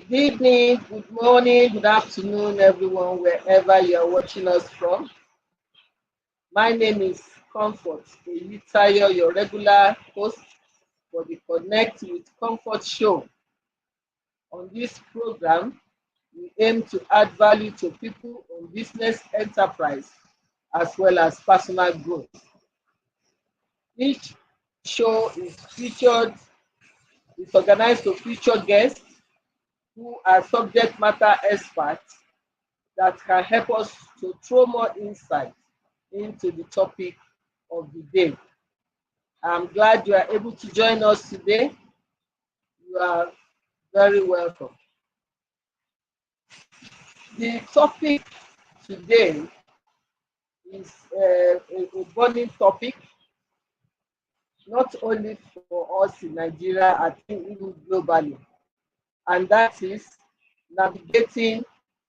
Good evening, good morning, good afternoon, everyone, wherever you are watching us from. My name is Comfort Eyitayo, your regular host for the Connect with Comfort show. On this program, we aim to add value to people on business enterprise as well as personal growth. Each show is organized to feature guests who are subject matter experts that can help us to throw more insight into the topic of the day. I'm glad you are able to join us today. You are very welcome. The topic today is a burning topic, not only for us in Nigeria, I think even globally, and that is navigating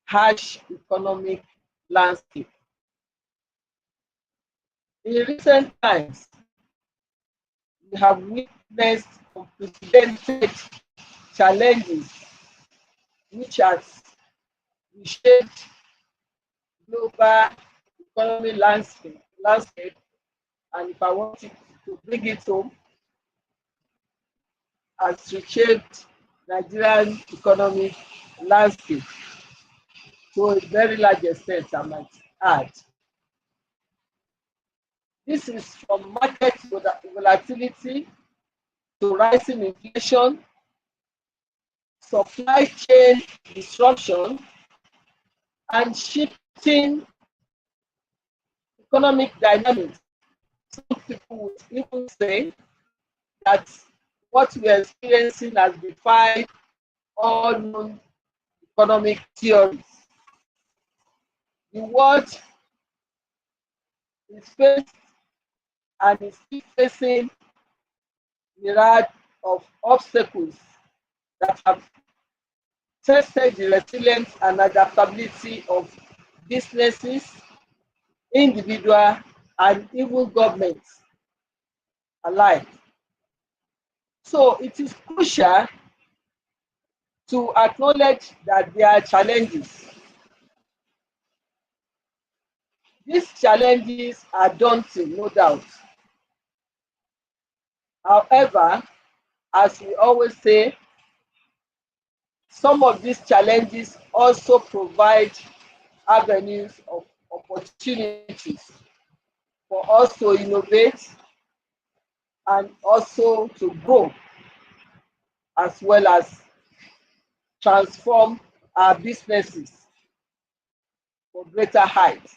harsh economic landscape. In recent times, we have witnessed unprecedented challenges which has reshaped global economic landscape, and if I wanted to bring it home, has reshaped Nigerian economic landscape to a very large extent, I might add. This is from market volatility to rising inflation, supply chain disruption, and shifting economic dynamics. Some people would even say that what we are experiencing has defied all known economic theories. The world is faced and is still facing myriad of obstacles that have tested the resilience and adaptability of businesses, individual, and even governments alike. So it is crucial to acknowledge that there are challenges. These challenges are daunting, no doubt. However, as we always say, some of these challenges also provide avenues of opportunities for us to innovate and also to grow, as well as transform our businesses for greater heights.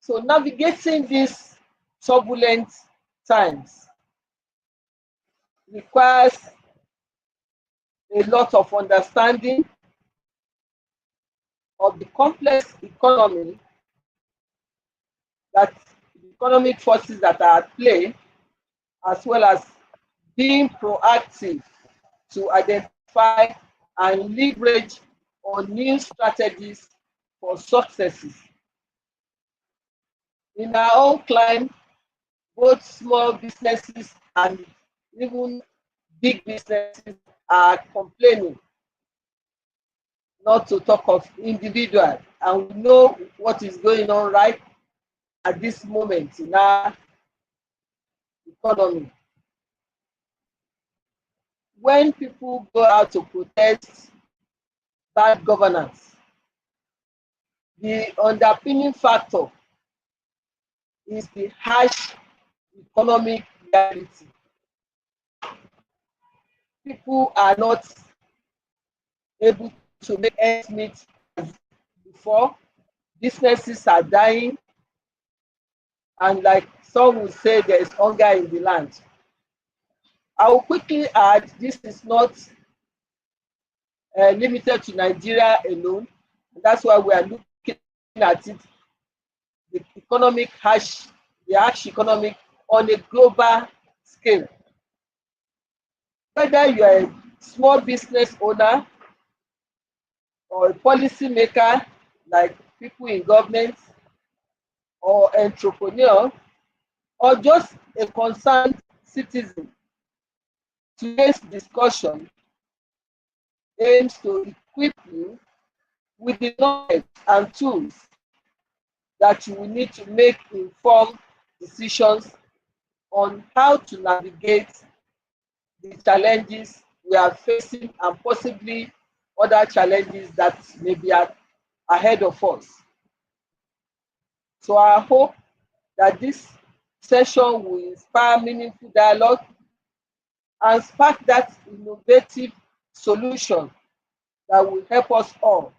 So navigating these turbulent times requires a lot of understanding of the complex economy, that the economic forces that are at play, as well as being proactive to identify and leverage on new strategies for successes. In our own climate, both small businesses and even big businesses are complaining, not to talk of individuals. And we know what is going on right at this moment in our economy. When people go out to protest bad governance, the underpinning factor is the harsh economic reality. People are not able to make ends meet as before. Businesses are dying, and like some would say, there is hunger in the land. I will quickly add, this is not limited to Nigeria alone. And that's why we are looking at it, the harsh economic on a global scale. Whether you are a small business owner or a policy maker, like people in government, or entrepreneur, or just a concerned citizen, today's discussion aims to equip you with the knowledge and tools that you will need to make informed decisions on how to navigate the challenges we are facing and possibly other challenges that may be ahead of us. So I hope that this session will inspire meaningful dialogue and spark that innovative solution that will help us all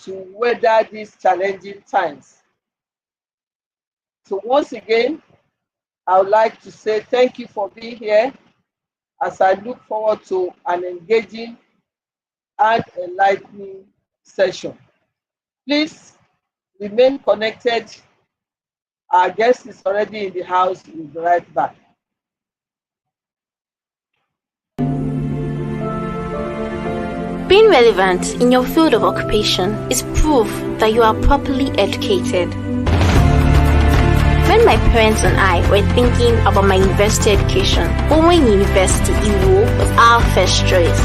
to weather these challenging times. So once again, I would like to say thank you for being here as I look forward to an engaging and enlightening session. Please remain connected. Our guest is already in the house. We'll be right back. Being relevant in your field of occupation is proof that you are properly educated. When my parents and I were thinking about my university education, Owen University Iwo was our first choice.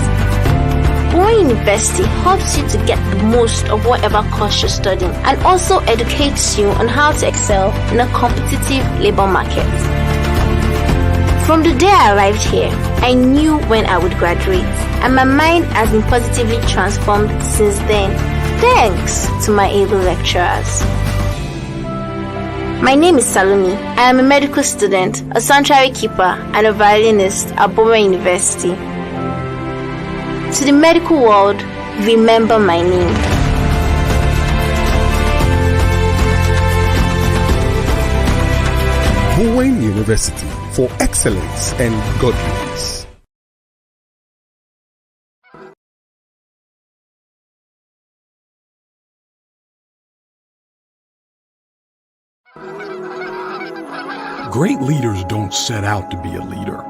Owen University helps you to get the most of whatever course you're studying and also educates you on how to excel in a competitive labor market. From the day I arrived here, I knew when I would graduate, and my mind has been positively transformed since then, thanks to my able lecturers. My name is Salome. I am a medical student, a sanctuary keeper, and a violinist at Boma University. To the medical world, remember my name. Boma University, for excellence and godliness. Great leaders don't set out to be a leader.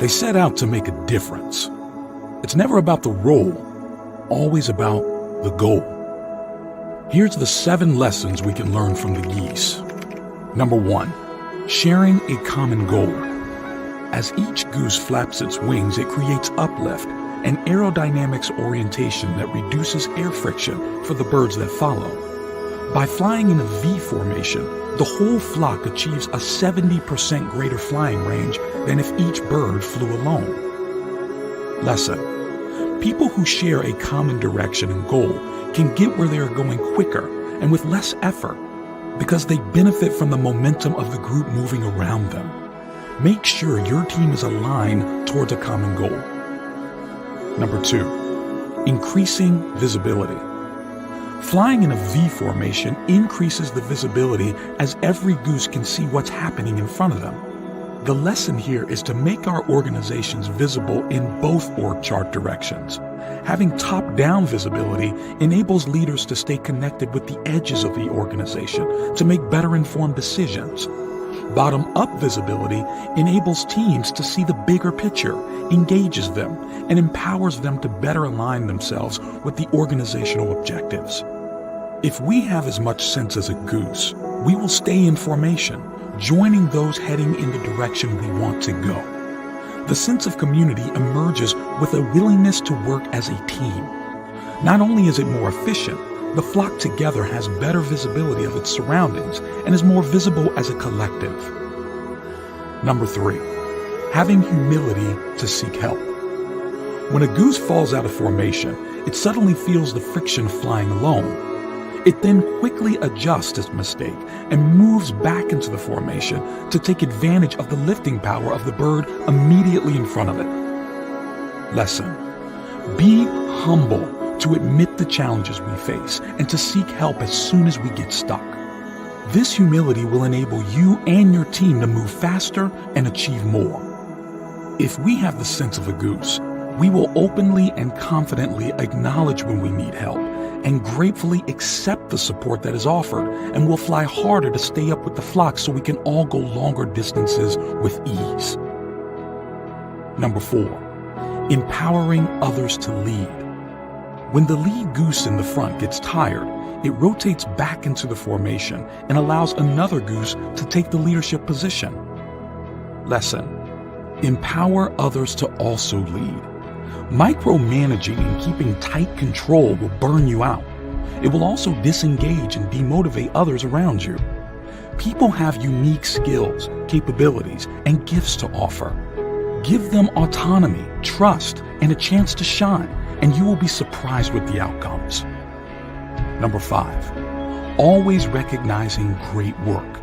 They set out to make a difference. It's never about the role, always about the goal. Here's the 7 lessons we can learn from the geese. Number 1, sharing a common goal. As each goose flaps its wings, it creates uplift and aerodynamics orientation that reduces air friction for the birds that follow. By flying in a V formation, the whole flock achieves a 70% greater flying range than if each bird flew alone. Lesson: people who share a common direction and goal can get where they are going quicker and with less effort because they benefit from the momentum of the group moving around them. Make sure your team is aligned towards a common goal. Number 2, increasing visibility. Flying in a V formation increases the visibility as every goose can see what's happening in front of them. The lesson here is to make our organizations visible in both org chart directions. Having top-down visibility enables leaders to stay connected with the edges of the organization to make better informed decisions. Bottom-up visibility enables teams to see the bigger picture, engages them, and empowers them to better align themselves with the organizational objectives. If we have as much sense as a goose, we will stay in formation, joining those heading in the direction we want to go. The sense of community emerges with a willingness to work as a team. Not only is it more efficient, the flock together has better visibility of its surroundings and is more visible as a collective. Number 3, having humility to seek help. When a goose falls out of formation, it suddenly feels the friction of flying alone. It then quickly adjusts its mistake and moves back into the formation to take advantage of the lifting power of the bird immediately in front of it. Lesson: be humble to admit the challenges we face and to seek help as soon as we get stuck. This humility will enable you and your team to move faster and achieve more. If we have the sense of a goose, we will openly and confidently acknowledge when we need help and gratefully accept the support that is offered, and will fly harder to stay up with the flock so we can all go longer distances with ease. Number 4, empowering others to lead. When the lead goose in the front gets tired, it rotates back into the formation and allows another goose to take the leadership position. Lesson: empower others to also lead. Micromanaging and keeping tight control will burn you out. It will also disengage and demotivate others around you. People have unique skills, capabilities, and gifts to offer. Give them autonomy, trust, and a chance to shine, and you will be surprised with the outcomes. Number 5, always recognizing great work.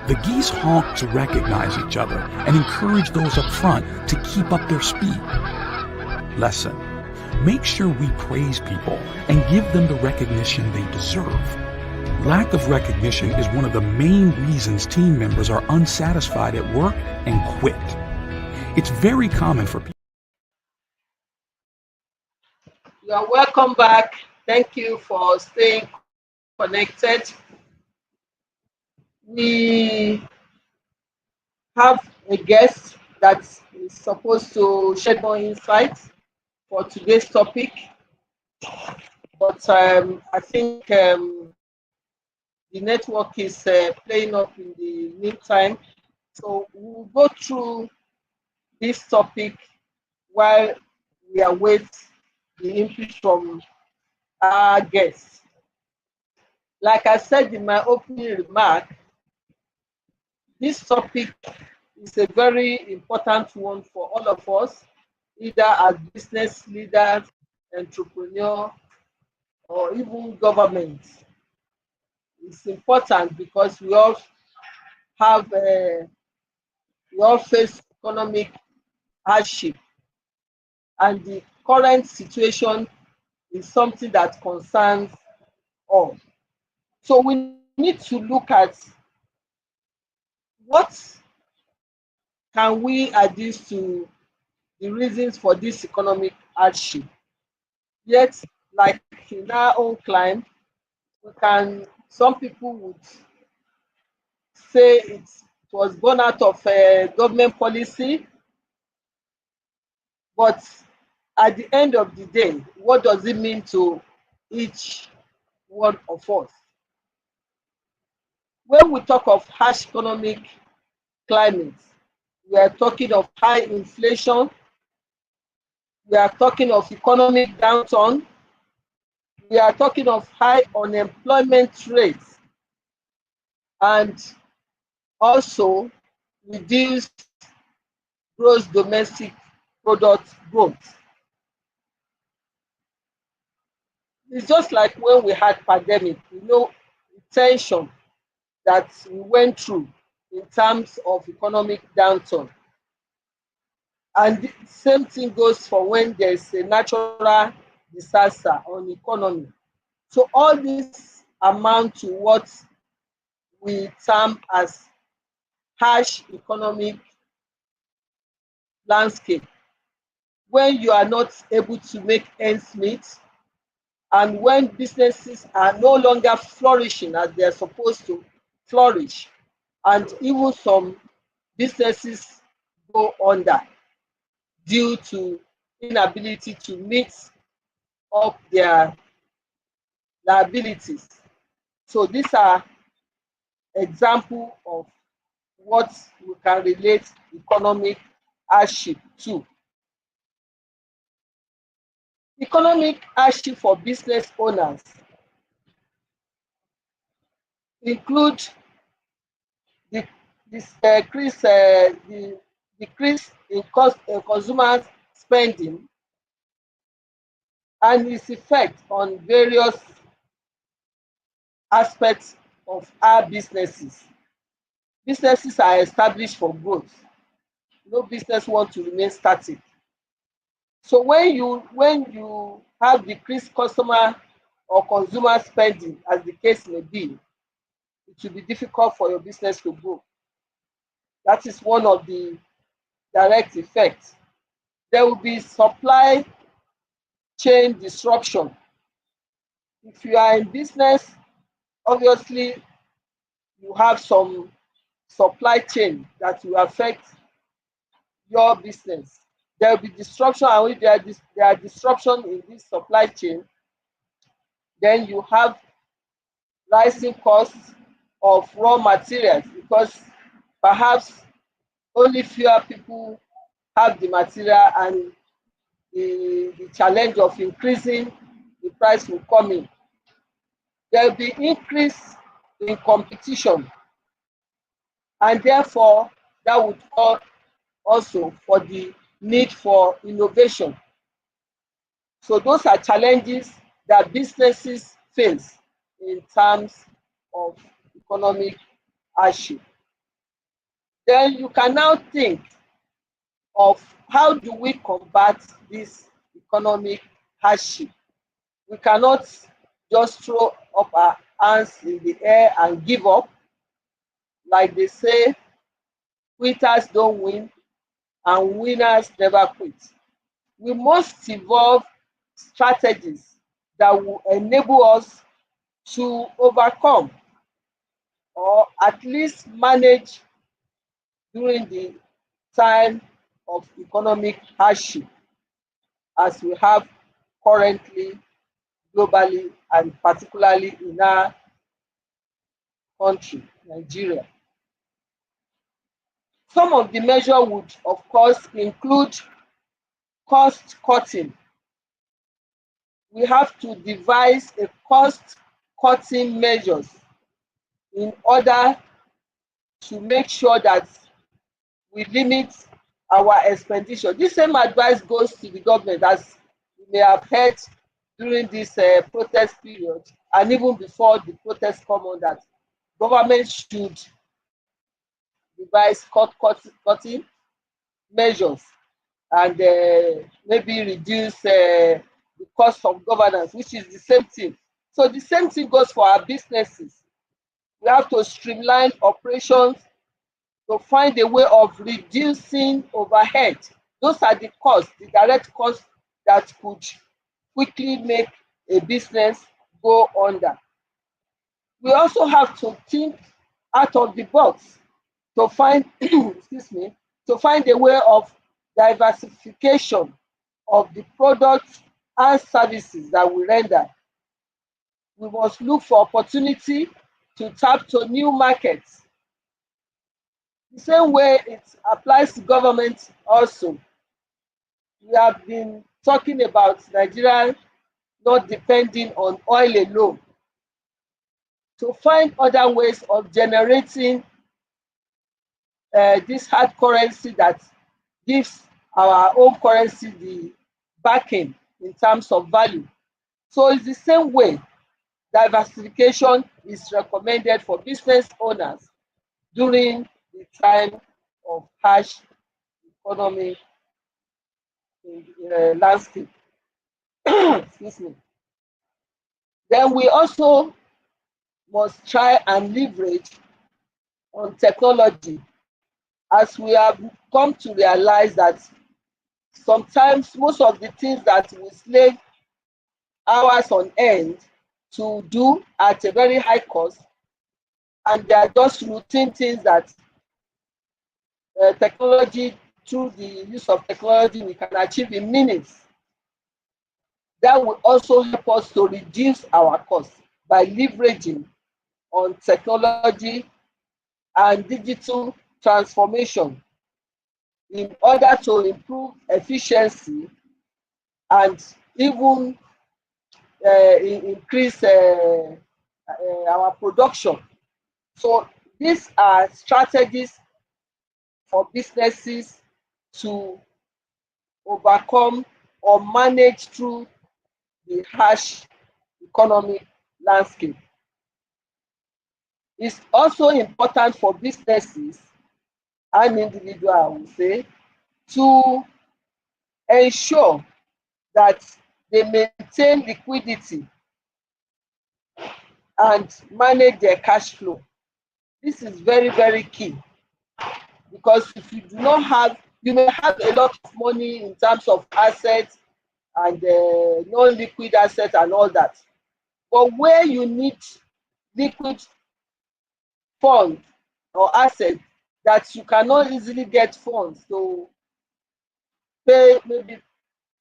The geese honk to recognize each other and encourage those up front to keep up their speed. Lesson: make sure we praise people and give them the recognition they deserve. Lack of recognition is one of the main reasons team members are unsatisfied at work and quit. It's very common for people. You are welcome back. Thank you for staying connected. We have a guest that is supposed to shed more insights for today's topic, but I think the network is playing up in the meantime. So we'll go through this topic while we await the input from our guests. Like I said in my opening remark, this topic is a very important one for all of us, either as business leaders, entrepreneurs, or even government. It's important because we all have, we all face economic hardship, and the current situation is something that concerns all. So we need to look at what can we adduce to the reasons for this economic hardship. Yet, like in our own climate, some people would say it was born out of government policy, but at the end of the day, what does it mean to each one of us? When we talk of harsh economic climate, we are talking of high inflation, we are talking of economic downturn, we are talking of high unemployment rates, and also reduced gross domestic product growth. It's just like when we had pandemic, the tension that we went through in terms of economic downturn. And the same thing goes for when there's a natural disaster on economy. So all this amount to what we term as harsh economic landscape, when you are not able to make ends meet, and when businesses are no longer flourishing as they're supposed to flourish, and even some businesses go under due to inability to meet up their liabilities. So these are examples of what we can relate economic hardship to. Economic hardship for business owners include the decrease in consumer spending and its effect on various aspects of our businesses. Businesses are established for growth. No business wants to remain static. So when you have decreased customer or consumer spending, as the case may be, it will be difficult for your business to grow. That is one of the direct effects. There will be supply chain disruption. If you are in business, obviously you have some supply chain that will affect your business. There will be disruption, and if there are disruption in this supply chain, then you have rising costs of raw materials, because perhaps only fewer people have the material and the challenge of increasing the price will come in. There will be increase in competition, and therefore that would call also for the need for innovation. So those are challenges that businesses face in terms of economic hardship. Then you can now think of how do we combat this economic hardship. We cannot just throw up our hands in the air and give up. Like they say, quitters don't win and winners never quit. We must evolve strategies that will enable us to overcome or at least manage during the time of economic hardship as we have currently globally and particularly in our country, Nigeria. Some of the measures would, of course, include cost cutting. We have to devise a cost cutting measures in order to make sure that we limit our expenditure. This same advice goes to the government, as you may have heard during this protest period and even before the protest come on, that government should devise cutting measures and maybe reduce the cost of governance, which is the same thing. So the same thing goes for our businesses. We have to streamline operations to find a way of reducing overhead. Those are the costs, the direct costs that could quickly make a business go under. We also have to think out of the box to find excuse me, to find a way of diversification of the products and services that we render. We must look for opportunity to tap to new markets. The same way it applies to government also. We have been talking about Nigeria not depending on oil alone. To find other ways of generating this hard currency that gives our own currency the backing in terms of value. So it's the same way diversification is recommended for business owners during the time of harsh economic landscape. Excuse me. Then we also must try and leverage on technology, as we have come to realize that sometimes most of the things that we slave hours on end to do at a very high cost, and they are just routine things that technology, through the use of technology, we can achieve in minutes. That will also help us to reduce our costs by leveraging on technology and digital transformation in order to improve efficiency and even increase our production. So these are strategies for businesses to overcome or manage through the harsh economic landscape. It's also important for businesses and individuals, I would say, to ensure that they maintain liquidity and manage their cash flow. This is very, very key, because if you do not have, you may have a lot of money in terms of assets and non-liquid assets and all that. But where you need liquid funds or assets that you cannot easily get funds to pay, maybe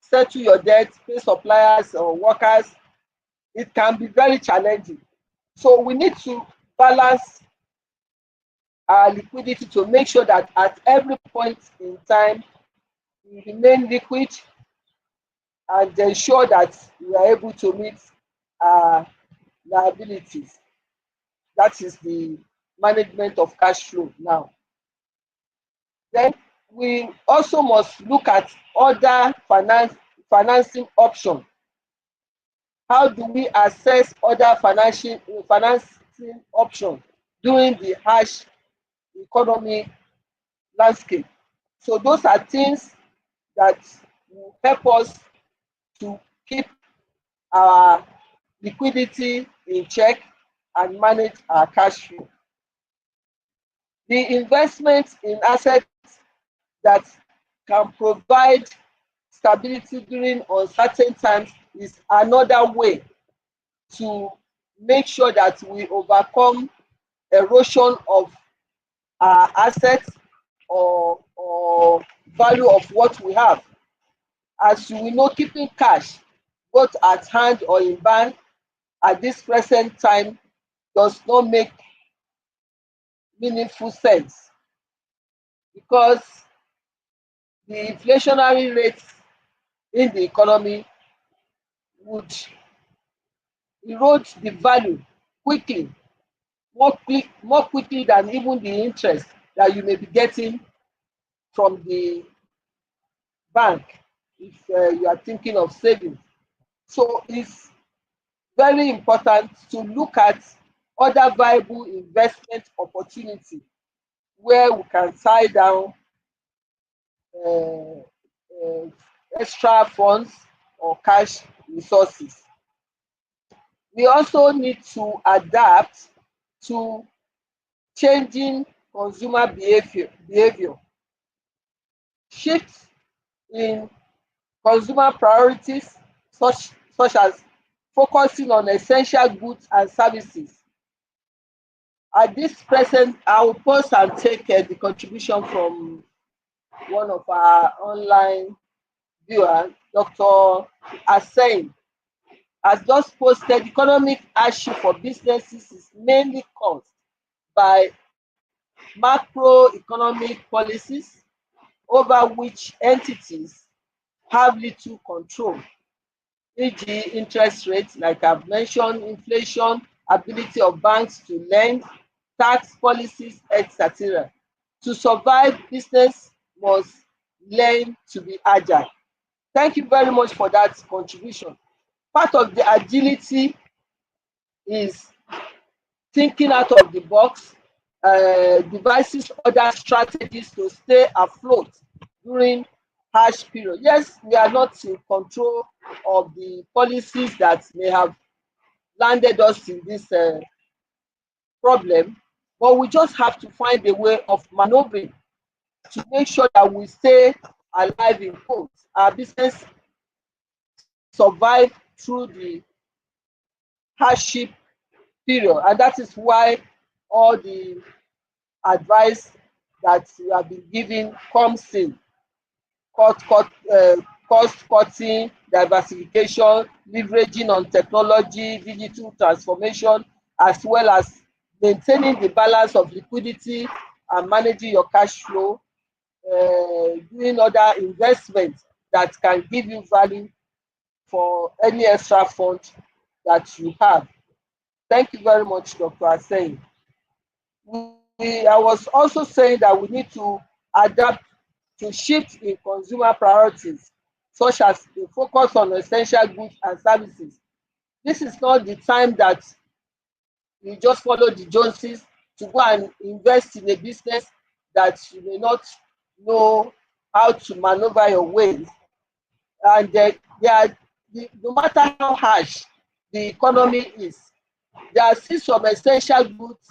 settle your debt, pay suppliers or workers, it can be very challenging. So we need to balance our liquidity to make sure that at every point in time we remain liquid and ensure that we are able to meet our liabilities. That is the management of cash flow now. Then we also must look at other financing options. How do we assess other financing options during the harsh economy landscape? So those are things that will help us to keep our liquidity in check and manage our cash flow. The investment in assets that can provide stability during uncertain times is another way to make sure that we overcome erosion of our assets or value of what we have. As you will know, keeping cash both at hand or in bank at this present time does not make meaningful sense, because the inflationary rates in the economy would erode the value quickly, more quickly than even the interest that you may be getting from the bank if you are thinking of saving. So it's very important to look at other viable investment opportunity where we can tie down uh, uh, extra funds or cash resources. We also need to adapt to changing consumer behavior. Shifts in consumer priorities, such as focusing on essential goods and services. At this present, I will pause and take the contribution from one of our online viewers, Dr. Asen, has just posted economic hardship for businesses is mainly caused by macroeconomic policies over which entities have little control, e.g., interest rates, like I've mentioned, inflation, ability of banks to lend, tax policies, etc. To survive, business must learn to be agile. Thank you very much for that contribution. Part of the agility is thinking out of the box, devices other strategies to stay afloat during harsh period. Yes, we are not in control of the policies that may have landed us in this problem, but we just have to find a way of maneuvering to make sure that we stay alive in quotes. Our business survive through the hardship period, and that is why all the advice that we have been given comes in. Cost cutting, diversification, leveraging on technology, digital transformation, as well as maintaining the balance of liquidity and managing your cash flow, doing other investments that can give you value for any extra fund that you have. Thank you very much, Dr. Asen. I was also saying that we need to adapt to shift in consumer priorities, such as the focus on essential goods and services. This is not the time that you just follow the Joneses to go and invest in a business that you may not know how to maneuver your ways. And no matter how harsh the economy is, there are still some essential goods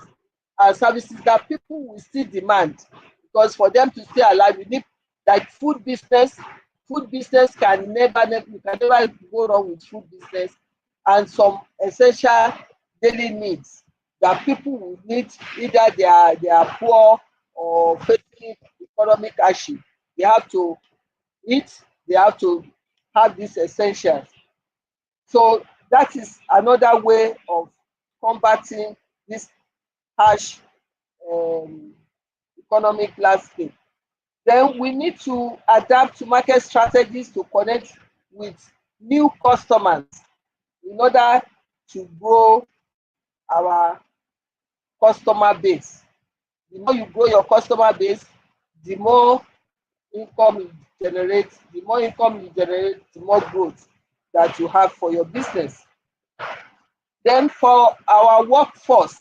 and services that people will still demand, because for them to stay alive, you need, like food business. Food business can never, you can never go wrong with food business, and some essential daily needs that people will need, either they are poor or facing economic hardship. They have to eat, they have to have these essentials. So that is another way of combating this harsh um, economic landscape. Then we need to adapt to market strategies to connect with new customers in order to grow our customer base. The more you grow your customer base, the more income you generate, the more growth that you have for your business. Then for our workforce,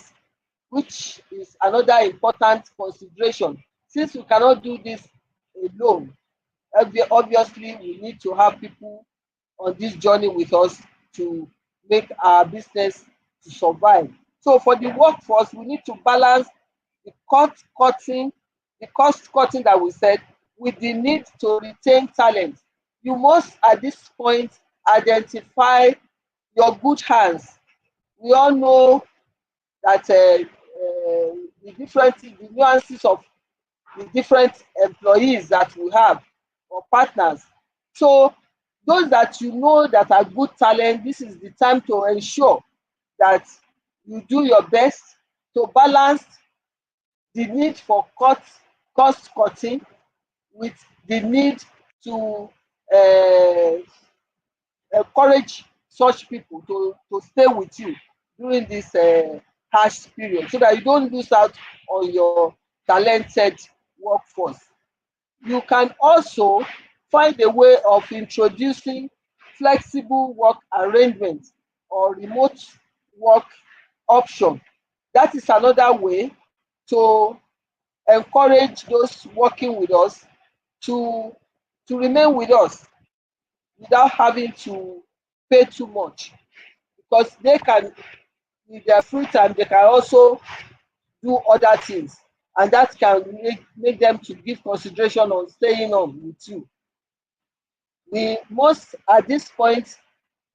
which is another important consideration, since we cannot do this alone, obviously we need to have people on this journey with us to make our business to survive. So for the workforce, we need to balance the cost cutting that we said with the need to retain talent. You must at this point identify your good hands. We all know that the nuances of the different employees that we have or partners. So those that you know that are good talent, this is the time to ensure that you do your best to balance the need for cost cutting with the need to uh, encourage such people to stay with you during this harsh period so that you don't lose out on your talented workforce. You can also find a way of introducing flexible work arrangements or remote work option. That is another way to encourage those working with us to remain with us without having to pay too much, because they can, with their free time, they can also do other things, and that can make them to give consideration on staying on with you. We must at this point,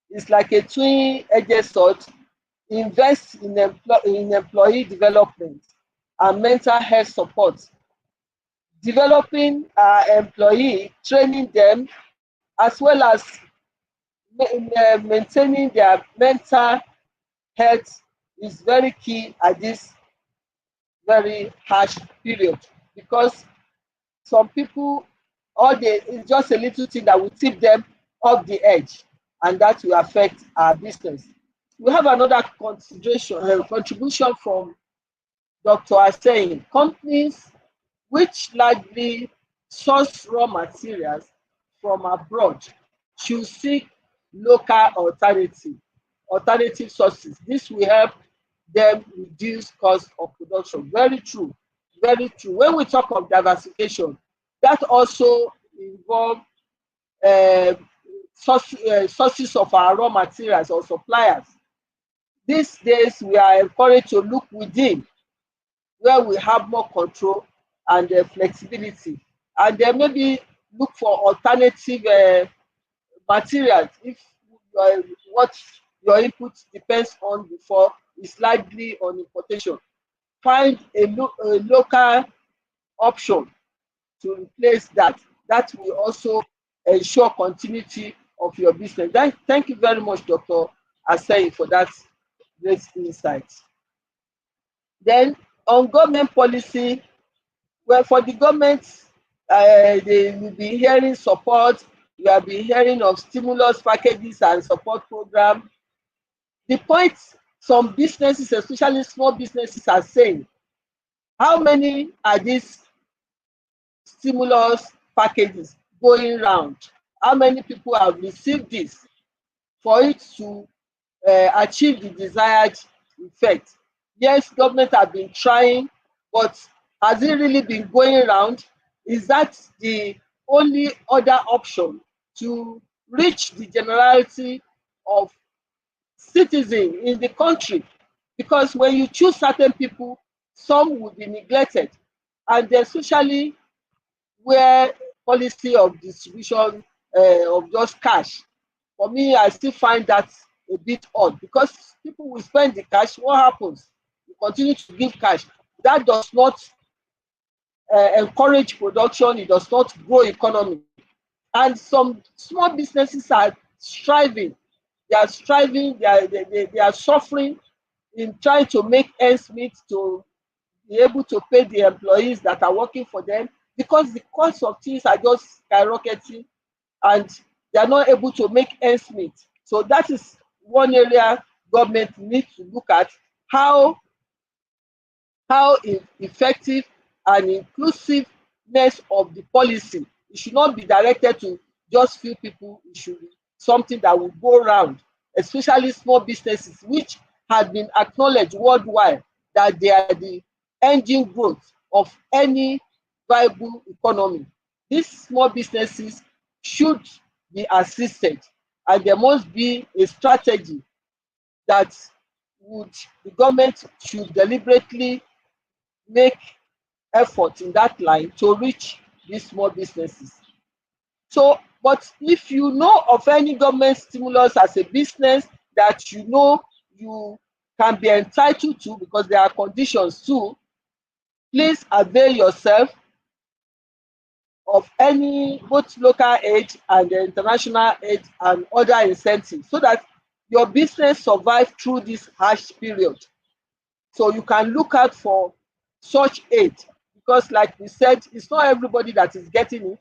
it's like a twin-edged sword, invest in employee development and mental health support, developing our employee, training them, as well as maintaining their mental health is very key at this very harsh period, because some people, it's just a little thing that will tip them off the edge, and that will affect our business. We have another contribution from Dr. Aseyin. Companies which largely source raw materials from abroad should seek local alternative sources. This will help them reduce cost of production. Very true, very true. When we talk of diversification, that also involves uh, sources of our raw materials or suppliers. These days, we are encouraged to look within, where we have more control and flexibility, and then maybe look for alternative materials if what your input depends on before is largely on importation. Find a local option to replace that. That will also ensure continuity of your business. Thank you very much, Dr. Aseyi, for that great insight. Then on government policy, well, for the government, they will be hearing support. You have been hearing of stimulus packages and support programs. The point some businesses, especially small businesses, are saying, how many are these stimulus packages going round? How many people have received this for it to achieve the desired effect? Yes, government have been trying, but has it really been going around? Is that the only other option to reach the generality of citizens in the country? Because when you choose certain people, some will be neglected, and especially where policy of distribution of just cash. For me, I still find that a bit odd, because people will spend the cash. What happens? You continue to give cash. That does not encourage production. It does not grow economy. And some small businesses are striving. They are striving. They are suffering in trying to make ends meet, to be able to pay the employees that are working for them, because the cost of things are just skyrocketing, and they are not able to make ends meet. So that is one area government needs to look at, how effective and inclusiveness of the policy. It should not be directed to just few people. It should be something that will go round, especially small businesses, which has been acknowledged worldwide that they are the engine growth of any viable economy. These small businesses should be assisted, and there must be a strategy that would the government should deliberately make effort in that line to reach these small businesses. So, but if you know of any government stimulus as a business that you know you can be entitled to, because there are conditions too, please avail yourself of any both local aid and international aid and other incentives, so that your business survive through this harsh period. So you can look out for such aid, because like we said, it's not everybody that is getting it.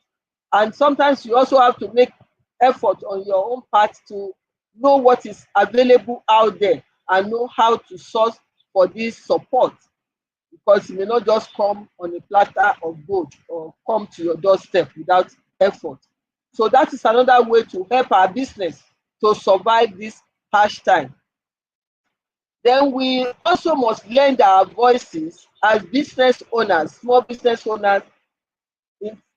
And sometimes you also have to make effort on your own part to know what is available out there and know how to source for this support, because it may not just come on a platter of gold or come to your doorstep without effort. So that is another way to help our business to survive this harsh time. Then we also must lend our voices as business owners, small business owners,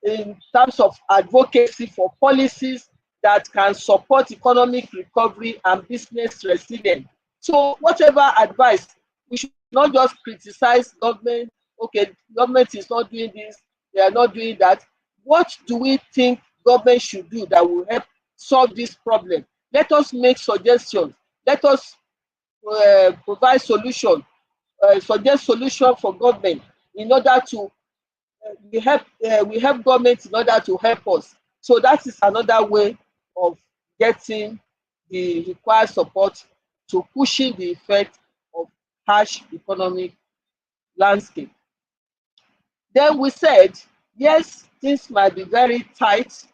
in terms of advocacy for policies that can support economic recovery and business resilience. So whatever advice, we should not just criticize government. Okay, government is not doing this, they are not doing that. What do we think government should do that will help solve this problem? Let us make suggestions. Let us provide solution, suggest solution for government in order to we help government in order to help us. So that is another way of getting the required support to pushing the effect of harsh economic landscape. Then we said, yes, things might be very tight,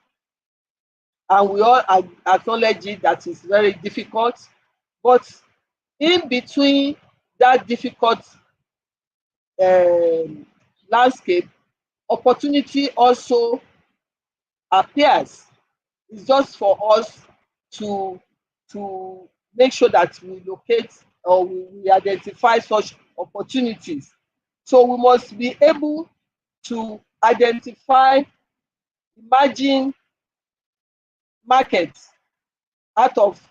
and we all acknowledge it that is very difficult, but in between that difficult um, landscape, opportunity also appears. It's just for us to to make sure that we locate or we identify such opportunities. So we must be able to identify emerging markets out of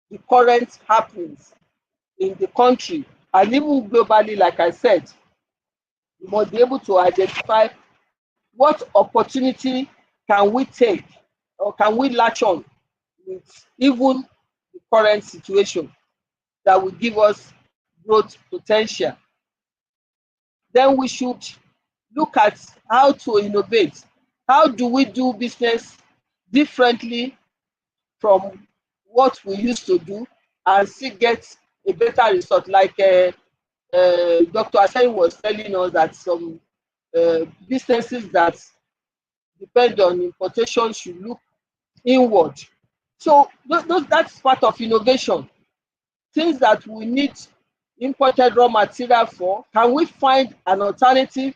the current happenings in the country and even globally. Like I said, we must be able to identify what opportunity can we take or can we latch on with even the current situation that will give us growth potential. Then we should look at how to innovate. How do we do business differently from what we used to do and still get a better result? Like Dr. Asai was telling us that some businesses that depend on importation should look inward. So that's part of innovation. Things that we need imported raw material for, can we find an alternative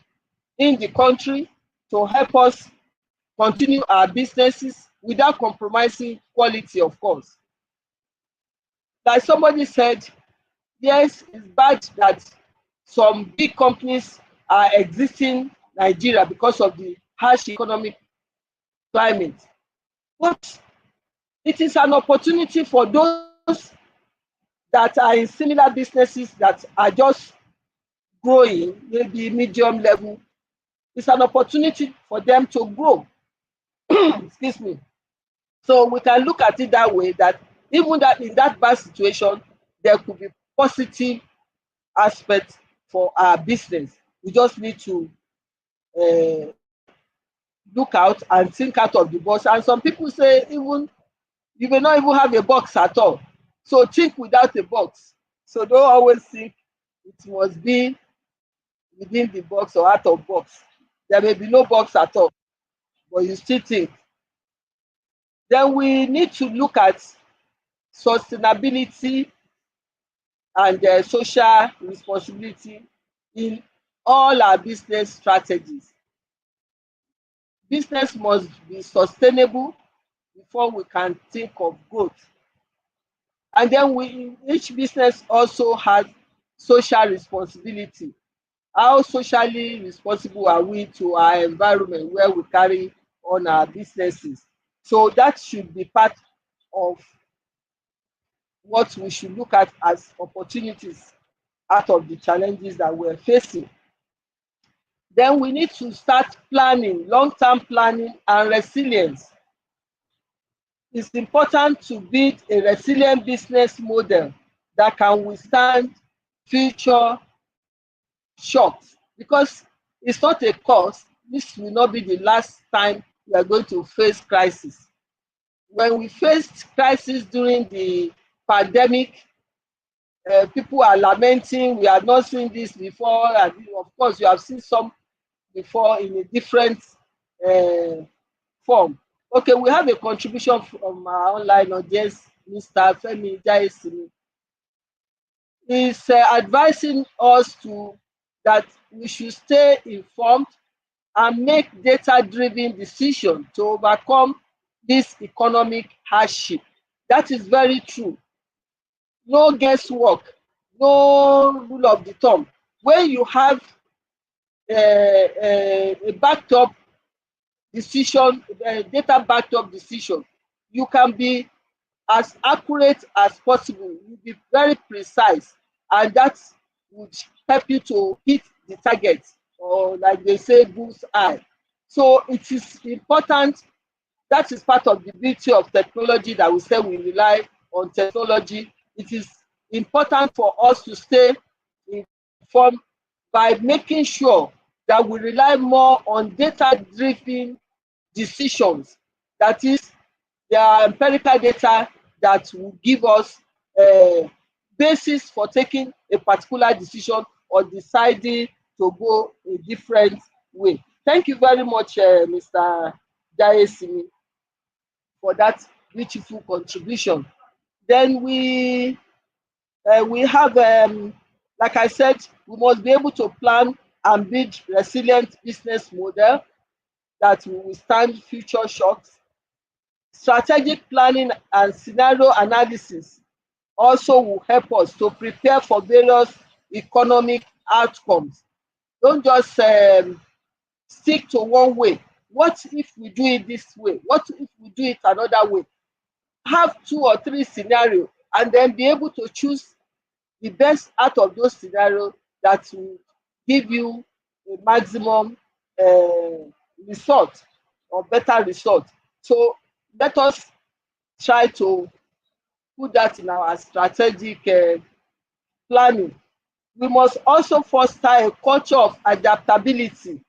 in the country to help us continue our businesses without compromising quality, of course. Like somebody said, yes, it's bad that some big companies are exiting Nigeria because of the harsh economic climate. But it is an opportunity for those that are in similar businesses that are just growing, maybe medium level. It's an opportunity for them to grow. Excuse me. So we can look at it that way, that even that in that bad situation, there could be positive aspects for our business. We just need to uh, look out and think out of the box. And some people say even you may not even have a box at all. So think without a box. So don't always think it must be within the box or out of box. There may be no box at all, but you still think. Then we need to look at sustainability and social responsibility in all our business strategies. Business must be sustainable before we can think of growth. And then each business also has social responsibility. How socially responsible are we to our environment where we carry on our businesses? So that should be part of what we should look at as opportunities out of the challenges that we're facing. Then we need to start planning, long-term planning and resilience. It's important to build a resilient business model that can withstand future shocks, because it's not a cause. This will not be the last time we are going to face crisis. When we faced crisis during the pandemic, people are lamenting, we have not seen this before, and of course you have seen some before in a different uh, form. Okay, we have a contribution from our online audience. Mr. Femi Jaisimi is advising us that we should stay informed and make data-driven decisions to overcome this economic hardship. That is very true. No guesswork, no rule of the thumb. When you have a backed up decision, data backed up decision, you can be as accurate as possible. You'll be very precise, and that would help you to hit the target, or like they say, bullseye. So it is important. That is part of the beauty of technology, that we say we rely on technology. It is important for us to stay informed by making sure that we rely more on data-driven decisions. That is, there are empirical data that will give us a basis for taking a particular decision or deciding to go a different way. Thank you very much, Mr. Jaisimi, for that beautiful contribution. Then we have, like I said, we must be able to plan and build resilient business model that will withstand future shocks. Strategic planning and scenario analysis also will help us to prepare for various economic outcomes. Don't just stick to one way. What if we do it this way? What if we do it another way? Have 2 or 3 scenarios, and then be able to choose the best out of those scenarios that will give you a maximum result, or better result. So let us try to put that in our strategic planning. We must also foster a culture of adaptability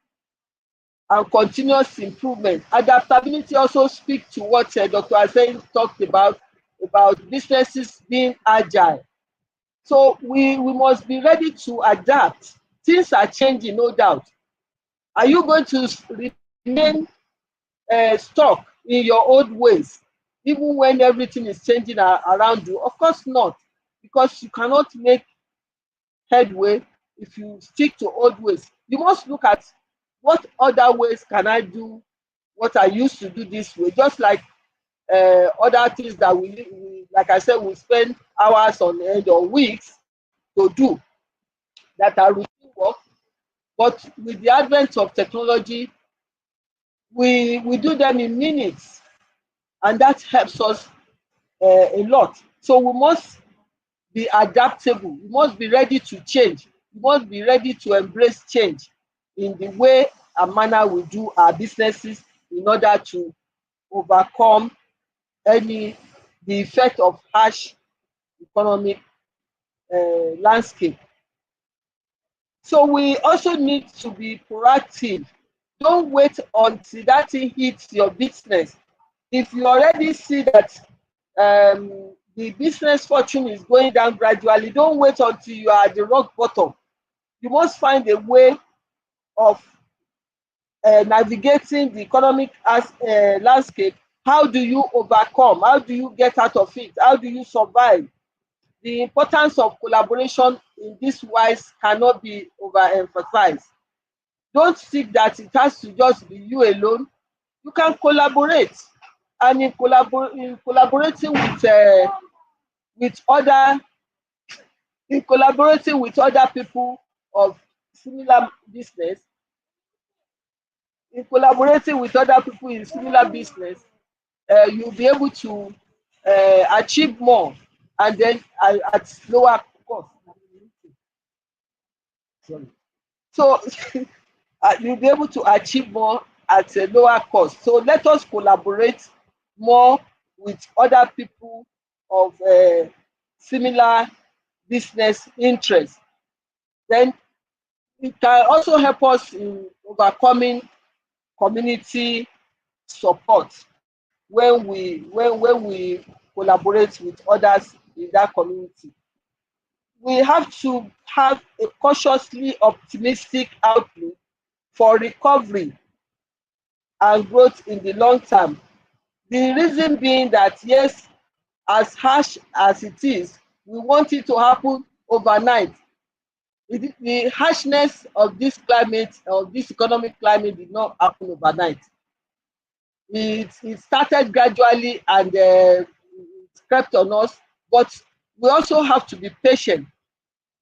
and continuous improvement. Adaptability also speaks to what Dr. Asen talked about businesses being agile. So we must be ready to adapt. Things are changing, no doubt. Are you going to remain stuck in your old ways, even when everything is changing around you? Of course not, because you cannot make headway if you stick to old ways. You must look at what other ways can I do what I used to do this way, just like other things that like I said, we spend hours on end or weeks to do, that are routine work. But with the advent of technology, we do them in minutes, and that helps us a lot. So we must be adaptable. We must be ready to change. We must be ready to embrace change in the way and manner we do our businesses, in order to overcome the effect of harsh economic landscape. So we also need to be proactive. Don't wait until that thing hits your business. If you already see that the business fortune is going down gradually, don't wait until you are at the rock bottom. You must find a way of navigating the economic landscape How do you overcome? How do you get out of it? How do you survive? The importance of collaboration in this wise cannot be overemphasized. Don't think that it has to just be you alone. You can collaborate, and in collaborating with other in collaborating with other people of similar business, in collaborating with other people in similar business, you'll be able to achieve more, and then at lower cost. Sorry. So you'll be able to achieve more at a lower cost. So let us collaborate more with other people of similar business interests. Then it can also help us in overcoming community support when we collaborate with others in that community. We have to have a cautiously optimistic outlook for recovery and growth in the long term. The reason being that, yes, as harsh as it is, we want it to happen overnight. The harshness of this climate, of this economic climate, did not happen overnight. It started gradually, and it crept on us, but we also have to be patient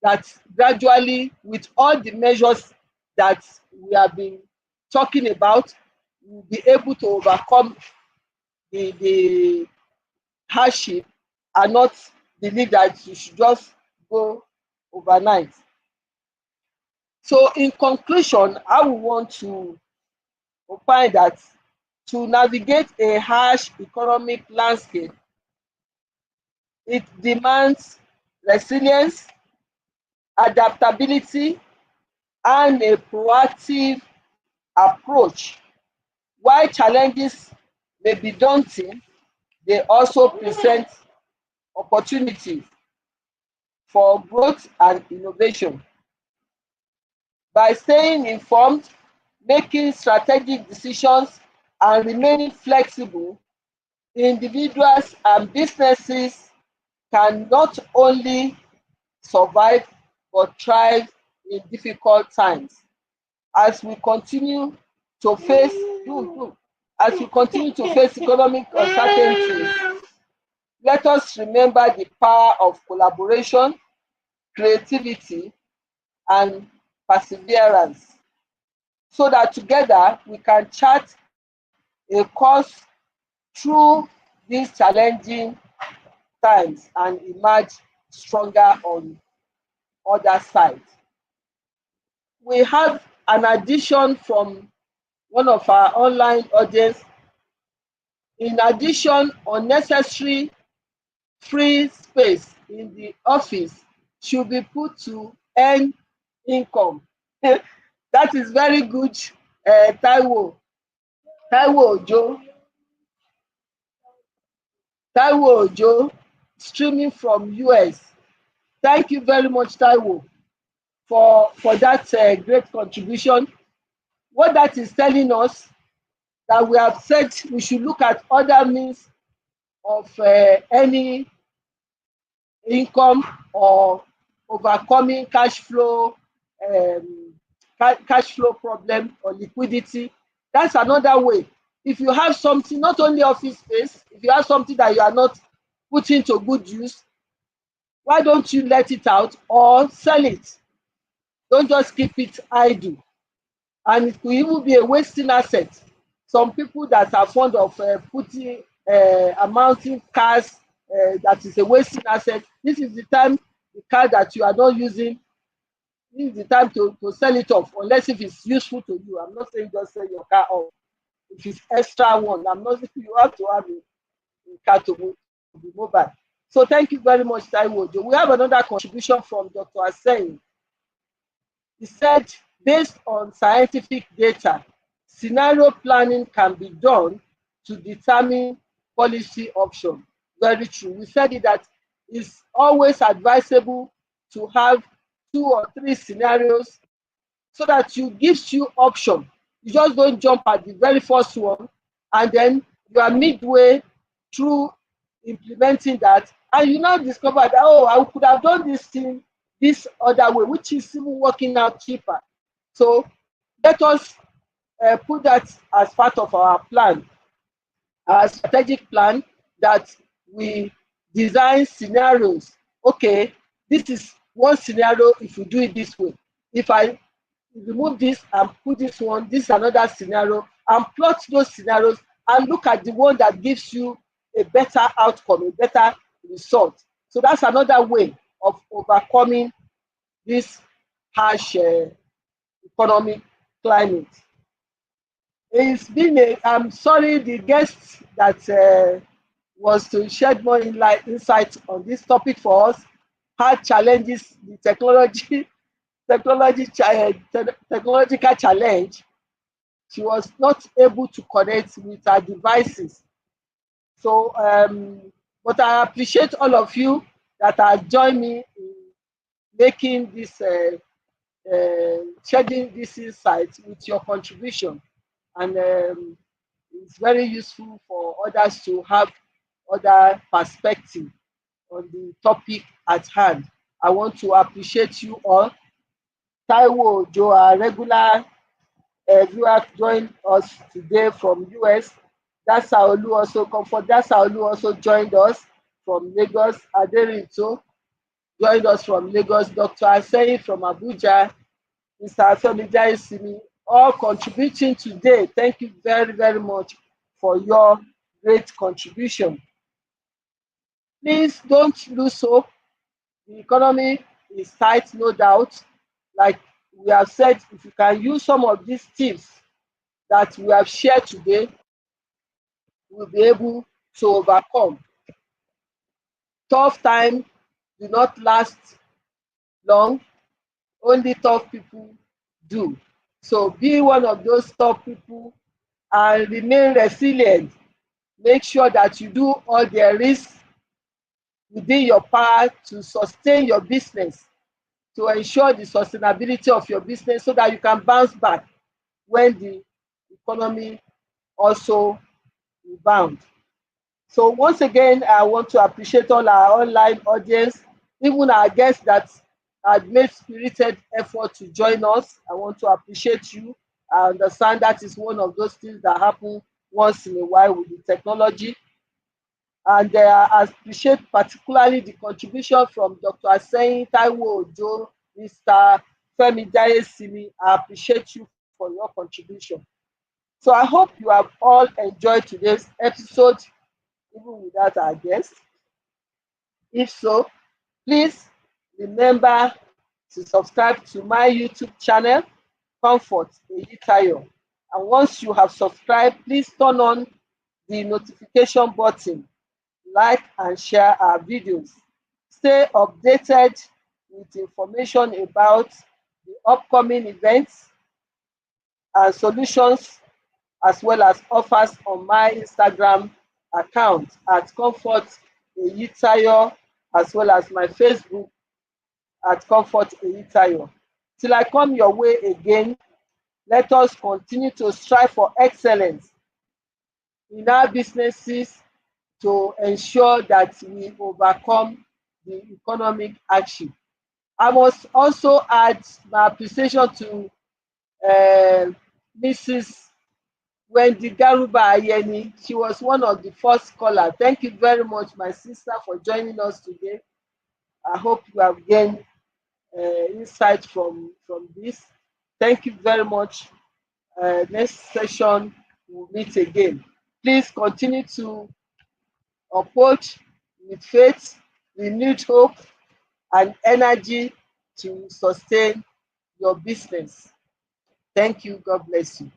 that gradually, with all the measures that we have been talking about, we'll be able to overcome the hardship, and not believe that you should just go overnight. So in conclusion, I would want to opine that to navigate a harsh economic landscape, it demands resilience, adaptability, and a proactive approach. While challenges may be daunting, they also present opportunities for growth and innovation. By staying informed, making strategic decisions, and remaining flexible, individuals and businesses can not only survive but thrive in difficult times. As we continue to face as we continue to face economic uncertainty, let us remember the power of collaboration, creativity, and perseverance, so that together we can chart a course through these challenging times and emerge stronger on other side. We have an addition from one of our online audience. In addition, unnecessary free space in the office should be put to earn income. That is very good, Taiwo Ojo, Taiwo Ojo, streaming from US. Thank you very much, Taiwo, for that great contribution. What that is telling us, that we have said we should look at other means of any income, or overcoming cash flow problem or liquidity. That's another way. If you have something, not only office space, if you have something that you are not putting to good use, why don't you let it out or sell it? Don't just keep it idle. And it could even be a wasting asset. Some people that are fond of putting amounting cars, that is a wasting asset. This is the time, the car that you are not using, this is the time to sell it off, unless if it's useful to you. I'm not saying just sell your car off. If it's extra one, I'm not saying you have to have a car to be mobile. So thank you very much, Taiwo. We have another contribution from Dr. Asen. He said, based on scientific data, scenario planning can be done to determine policy option. Very true. We said it, that it's always advisable to have 2 or 3 scenarios, so that you gives you option. You just don't jump at the very first one, and then You are midway through implementing that, and you now discover that, oh, I could have done this thing this other way, which is even working out cheaper. So let us put that as part of our plan, our strategic plan, that we design scenarios. Okay, this is one scenario if we do it this way. If I remove this and put this one, this is another scenario, and plot those scenarios and look at the one that gives you a better outcome, a better result. So that's another way of overcoming this harsh economic climate. It's been I'm sorry, the guest that was to shed more insight on this topic for us had challenges, the technological challenge. She was not able to connect with her devices. So, but I appreciate all of you that have joined me in making this, shedding this insight with your contribution. And it's very useful for others to have other perspective on the topic at hand. I want to appreciate you all. Taiwo Ojo, our regular viewer, joined us today from US. Dasaolu also Comfort Dasaolu also joined us from Lagos. Aderito joined us from Lagos. Dr. Aseyi from Abuja. Mr. Afemi Jaisimi, all contributing today. Thank you very, very much for your great contribution. Please don't lose hope. The economy is tight, no doubt. Like we have said, if you can use some of these tips that we have shared today, we'll be able to overcome. Tough times do not last long. Only tough people do. So be one of those tough people and remain resilient. Make sure that you do all there is within your power to sustain your business, to ensure the sustainability of your business so that you can bounce back when the economy also rebounds. So once again, I want to appreciate all our online audience, even our guests that had made spirited effort to join us. I want to appreciate you. I understand that is one of those things that happen once in a while with the technology. And I appreciate particularly the contribution from Dr. Aseyi, Taiwo Ojo, Mr. Femi Jaisimi. I appreciate you for your contribution. So I hope you have all enjoyed today's episode, even without our guest. If so, please remember to subscribe to my YouTube channel, Comfort Eyitayo. And once you have subscribed, please turn on the notification button, like and share our videos. Stay updated with information about the upcoming events and solutions, as well as offers on my Instagram account at Comfort Eyitayo, as well as my Facebook at Comfort Eyitayo. Till I come your way again, let us continue to strive for excellence in our businesses to ensure that we overcome the economic hardship. I must also add my appreciation to Mrs. Wendy Garuba Ayeni. She was one of the first callers. Thank you very much, my sister, for joining us today. I hope you have gained insight from this. Thank you very much. Next session, we'll meet again. Please continue to approach with faith, renewed hope, and energy to sustain your business. Thank you. God bless you.